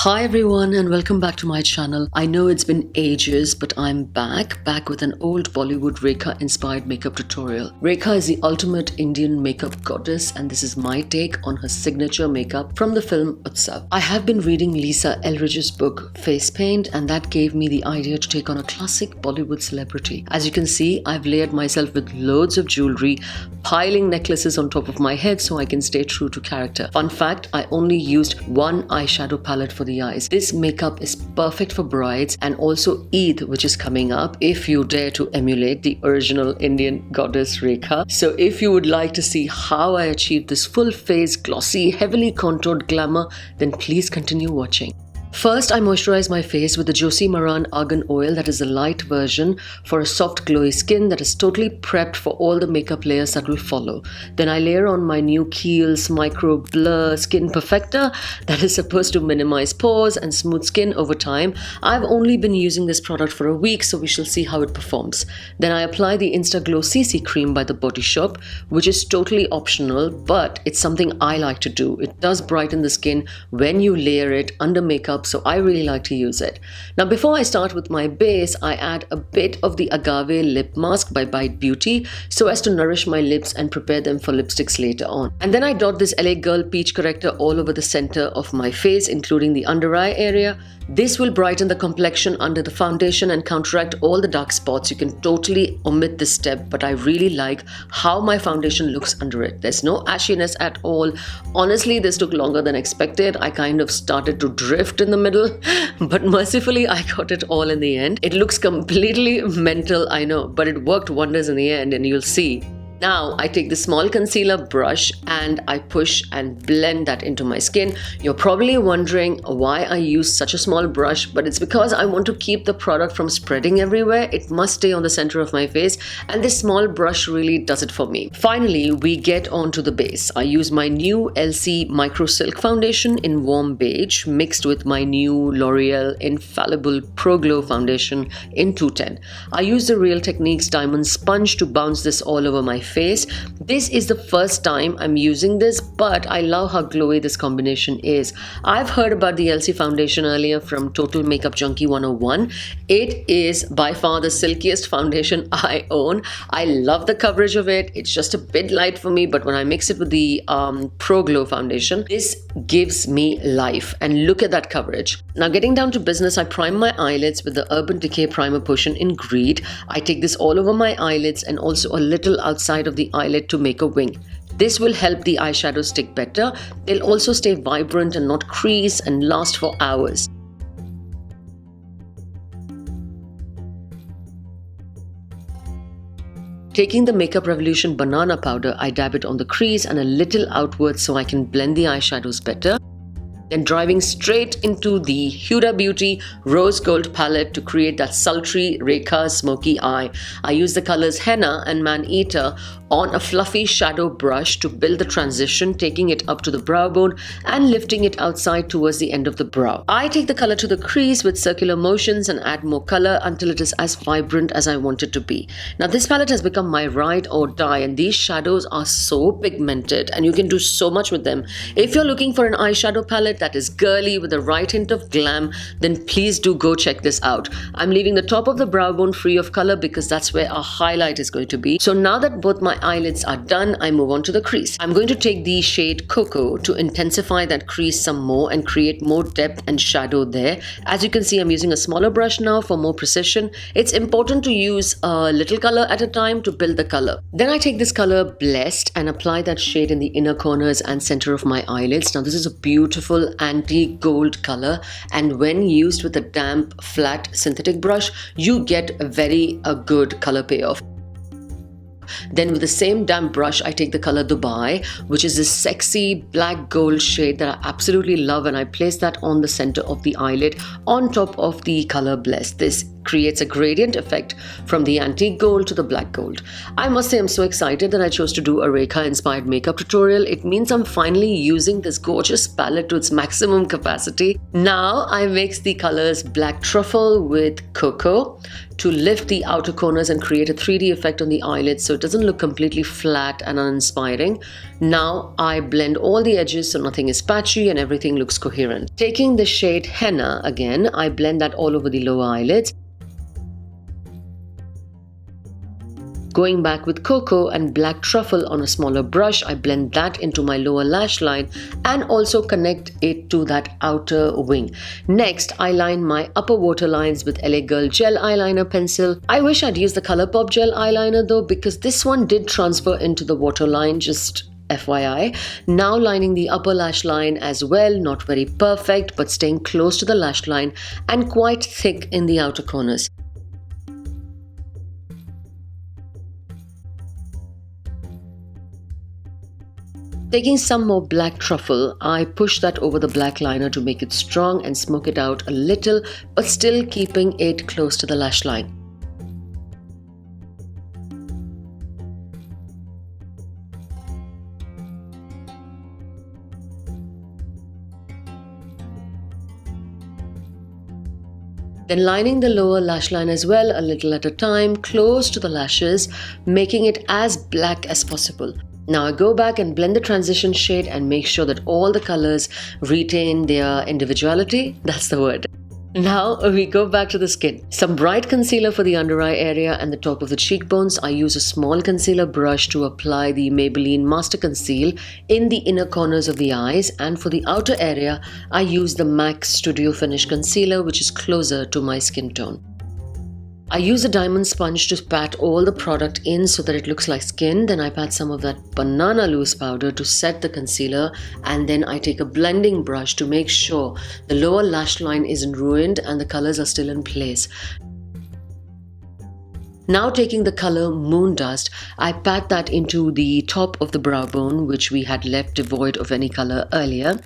Hi everyone and welcome back to my channel. I know it's been ages, but I'm back with an old Bollywood Rekha inspired makeup tutorial. Rekha is the ultimate Indian makeup goddess and this is my take on her signature makeup from the film Utsav. I have been reading Lisa Eldridge's book Face Paint and that gave me the idea to take on a classic Bollywood celebrity. As you can see, I've layered myself with loads of jewelry, piling necklaces on top of my head so I can stay true to character. Fun fact, I only used one eyeshadow palette for the eyes. This makeup is perfect for brides and also Eid, which is coming up, if you dare to emulate the original Indian goddess Rekha. So if you would like to see how I achieved this full face, glossy, heavily contoured glamour, then please continue watching. First, I moisturize my face with the Josie Maran Argan Oil, that is a light version for a soft glowy skin that is totally prepped for all the makeup layers that will follow. Then I layer on my new Kiehl's Micro Blur Skin Perfector that is supposed to minimize pores and smooth skin over time. I've only been using this product for a week, so we shall see how it performs. Then I apply the Insta Glow CC Cream by The Body Shop, which is totally optional, but it's something I like to do. It does brighten the skin when you layer it under makeup, so I really like to use it. Now before I start with my base, I add a bit of the Agave Lip Mask by Bite Beauty so as to nourish my lips and prepare them for lipsticks later on. And then I dot this LA Girl Peach Corrector all over the center of my face, including the under eye area. This will brighten the complexion under the foundation and counteract all the dark spots. You can totally omit this step, but I really like how my foundation looks under it. There's no ashiness at all. Honestly, this took longer than expected. I kind of started to drift in the middle, but mercifully I got it all in the end. It looks completely mental, I know, but it worked wonders in the end and you'll see. Now I take the small concealer brush and I push and blend that into my skin. You're probably wondering why I use such a small brush, but it's because I want to keep the product from spreading everywhere. It must stay on the center of my face and this small brush really does it for me. Finally, we get onto the base. I use my new LC Micro Silk Foundation in warm beige mixed with my new L'Oreal Infallible Pro Glow Foundation in 210. I use the Real Techniques Diamond Sponge to bounce this all over my face. This is the first time I'm using this, but I love how glowy this combination is. I've heard about the LC foundation earlier from Total Makeup Junkie 101. It is by far the silkiest foundation I own. I love the coverage of it. It's just a bit light for me, but when I mix it with the Pro Glow foundation, this gives me life. And look at that coverage. Now getting down to business, I prime my eyelids with the Urban Decay Primer Potion in Greed. I take this all over my eyelids and also a little outside of the eyelid to make a wing. This will help the eyeshadow stick better. They'll also stay vibrant and not crease and last for hours. Taking the Makeup Revolution banana powder, I dab it on the crease and a little outwards so I can blend the eyeshadows better. Then driving straight into the Huda Beauty Rose Gold palette to create that sultry Rekha smoky eye. I use the colors Henna and Man Eater on a fluffy shadow brush to build the transition, taking it up to the brow bone and lifting it outside towards the end of the brow. I take the color to the crease with circular motions and add more color until it is as vibrant as I want it to be. Now this palette has become my ride or die and these shadows are so pigmented and you can do so much with them. If you're looking for an eyeshadow palette that is girly with the right hint of glam, then please do go check this out. I'm leaving the top of the brow bone free of color because that's where our highlight is going to be. So now that both my eyelids are done, I move on to the crease. I'm going to take the shade Cocoa to intensify that crease some more and create more depth and shadow there. As you can see, I'm using a smaller brush now for more precision. It's important to use a little color at a time to build the color. Then I take this color Blessed and apply that shade in the inner corners and center of my eyelids. Now this is a beautiful antique gold color and when used with a damp flat synthetic brush, you get a good color payoff. Then with the same damp brush, I take the color Dubai, which is this sexy black gold shade that I absolutely love, and I place that on the center of the eyelid on top of the color Blessed. This creates a gradient effect from the antique gold to the black gold. I must say I'm so excited that I chose to do a Rekha inspired makeup tutorial. It means I'm finally using this gorgeous palette to its maximum capacity. Now I mix the colors Black Truffle with Cocoa to lift the outer corners and create a 3D effect on the eyelids so it doesn't look completely flat and uninspiring. Now I blend all the edges so nothing is patchy and everything looks coherent. Taking the shade Henna again, I blend that all over the lower eyelids. Going back with Cocoa and Black Truffle on a smaller brush, I blend that into my lower lash line and also connect it to that outer wing. Next, I line my upper waterlines with LA Girl Gel Eyeliner Pencil. I wish I'd used the Colourpop Gel Eyeliner though, because this one did transfer into the waterline, just FYI. Now lining the upper lash line as well, not very perfect but staying close to the lash line and quite thick in the outer corners. Taking some more Black Truffle, I push that over the black liner to make it strong and smoke it out a little, but still keeping it close to the lash line. Then lining the lower lash line as well, a little at a time, close to the lashes, making it as black as possible. Now I go back and blend the transition shade and make sure that all the colors retain their individuality. That's the word. Now we go back to the skin. Some bright concealer for the under eye area and the top of the cheekbones. I use a small concealer brush to apply the Maybelline Master Conceal in the inner corners of the eyes, and for the outer area I use the MAC Studio Finish Concealer, which is closer to my skin tone. I use a diamond sponge to pat all the product in so that it looks like skin. Then I pat some of that banana loose powder to set the concealer, and then I take a blending brush to make sure the lower lash line isn't ruined and the colors are still in place. Now taking the color Moon Dust, I pat that into the top of the brow bone, which we had left devoid of any color earlier.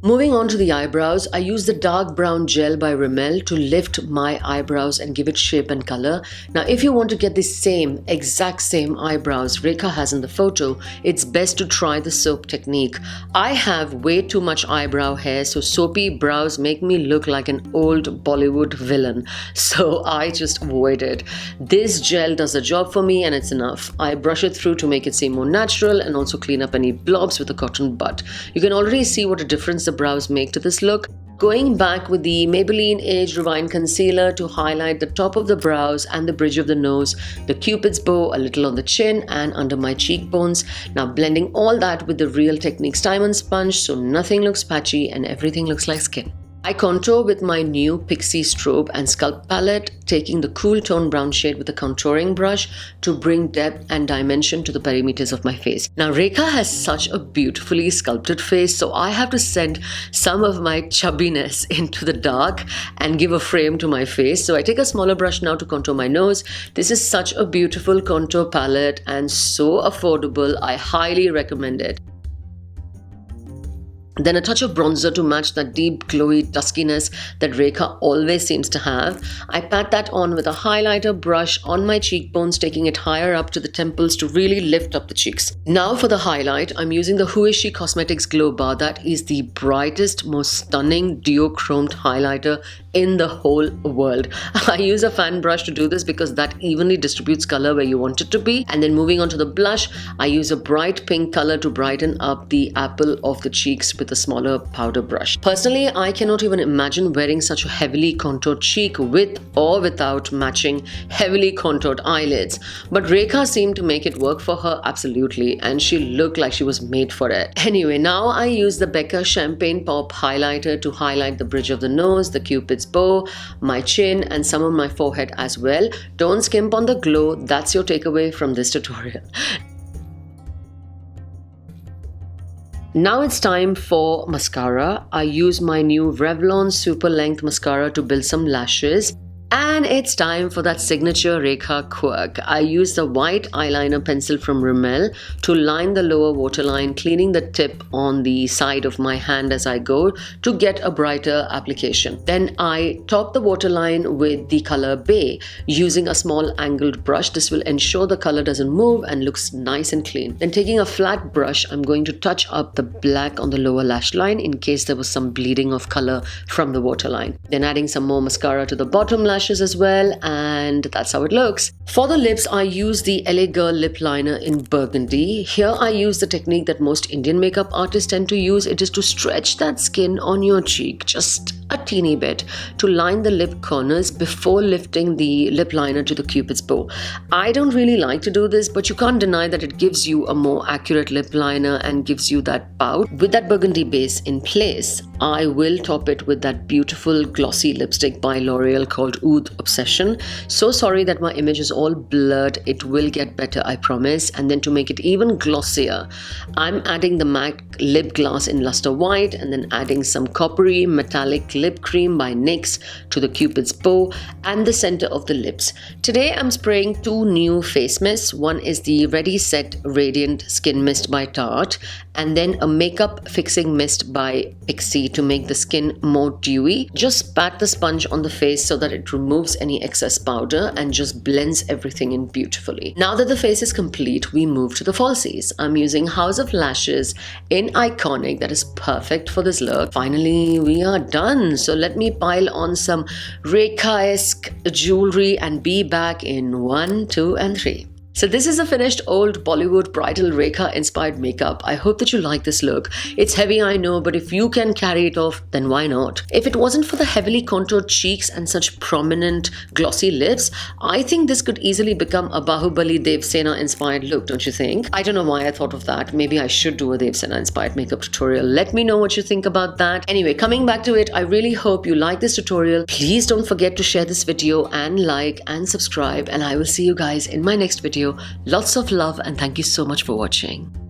Moving on to the eyebrows, I use the dark brown gel by Rimmel to lift my eyebrows and give it shape and color. Now if you want to get the exact same eyebrows Rekha has in the photo, it's best to try the soap technique. I have way too much eyebrow hair, so soapy brows make me look like an old Bollywood villain. So I just avoid it. This gel does the job for me and it's enough. I brush it through to make it seem more natural and also clean up any blobs with a cotton bud. You can already see what a difference the brows make to this look. Going back with the Maybelline Age Rewind Concealer to highlight the top of the brows and the bridge of the nose, the cupid's bow a little on the chin and under my cheekbones. Now blending all that with the Real Techniques Diamond Sponge so nothing looks patchy and everything looks like skin. I contour with my new Pixi Strobe and Sculpt palette, taking the cool tone brown shade with a contouring brush to bring depth and dimension to the perimeters of my face. Now Rekha has such a beautifully sculpted face, so I have to send some of my chubbiness into the dark and give a frame to my face. So I take a smaller brush now to contour my nose. This is such a beautiful contour palette and so affordable. I highly recommend it. Then a touch of bronzer to match that deep glowy duskiness that Rekha always seems to have. I pat that on with a highlighter brush on my cheekbones, taking it higher up to the temples to really lift up the cheeks. Now for the highlight, I'm using the Huda Cosmetics Glow Bar. That is the brightest, most stunning duochromed highlighter in the whole world. I use a fan brush to do this because that evenly distributes color where you want it to be. And then moving on to the blush, I use a bright pink color to brighten up the apple of the cheeks with a smaller powder brush. Personally, I cannot even imagine wearing such a heavily contoured cheek with or without matching heavily contoured eyelids. But Rekha seemed to make it work for her absolutely, and she looked like she was made for it. Anyway, now I use the Becca Champagne Pop highlighter to highlight the bridge of the nose, the cupid's bow, my chin, and some of my forehead as well. Don't skimp on the glow. That's your takeaway from this tutorial. Now it's time for mascara. I use my new Revlon Super Length Mascara to build some lashes. And it's time for that signature Rekha quirk. I use the white eyeliner pencil from Rimmel to line the lower waterline, cleaning the tip on the side of my hand as I go to get a brighter application. Then I top the waterline with the color Bay using a small angled brush. This will ensure the color doesn't move and looks nice and clean. Then taking a flat brush, I'm going to touch up the black on the lower lash line in case there was some bleeding of color from the waterline. Then adding some more mascara to the bottom lash lashes as well, and that's how it looks. For the lips, I use the LA Girl lip liner in Burgundy. Here I use the technique that most Indian makeup artists tend to use. It is to stretch that skin on your cheek just a teeny bit to line the lip corners before lifting the lip liner to the cupid's bow. I don't really like to do this, but you can't deny that it gives you a more accurate lip liner and gives you that pout. With that burgundy base in place, I will top it with that beautiful glossy lipstick by L'Oreal called Oud Obsession. So sorry that my image is all blurred. It will get better, I promise. And then to make it even glossier, I'm adding the MAC lip gloss in Lustre White and then adding some coppery metallic lip cream by NYX to the cupid's bow and the center of the lips. Today I'm spraying two new face mists. One is the Ready Set Radiant Skin Mist by Tarte and then a makeup fixing mist by Pixi to make the skin more dewy. Just pat the sponge on the face so that it removes any excess powder and just blends everything in beautifully. Now that the face is complete, we move to the falsies. I'm using House of Lashes in Iconic. That is perfect for this look. Finally, we are done. So let me pile on some Rekha-esque jewelry and be back in 1, 2, and 3. So this is a finished old Bollywood bridal Rekha inspired makeup. I hope that you like this look. It's heavy, I know, but if you can carry it off, then why not? If it wasn't for the heavily contoured cheeks and such prominent glossy lips, I think this could easily become a Bahubali Devsena inspired look, don't you think? I don't know why I thought of that. Maybe I should do a Devsena inspired makeup tutorial. Let me know what you think about that. Anyway, coming back to it, I really hope you like this tutorial. Please don't forget to share this video and like and subscribe, and I will see you guys in my next video. Lots of love and thank you so much for watching.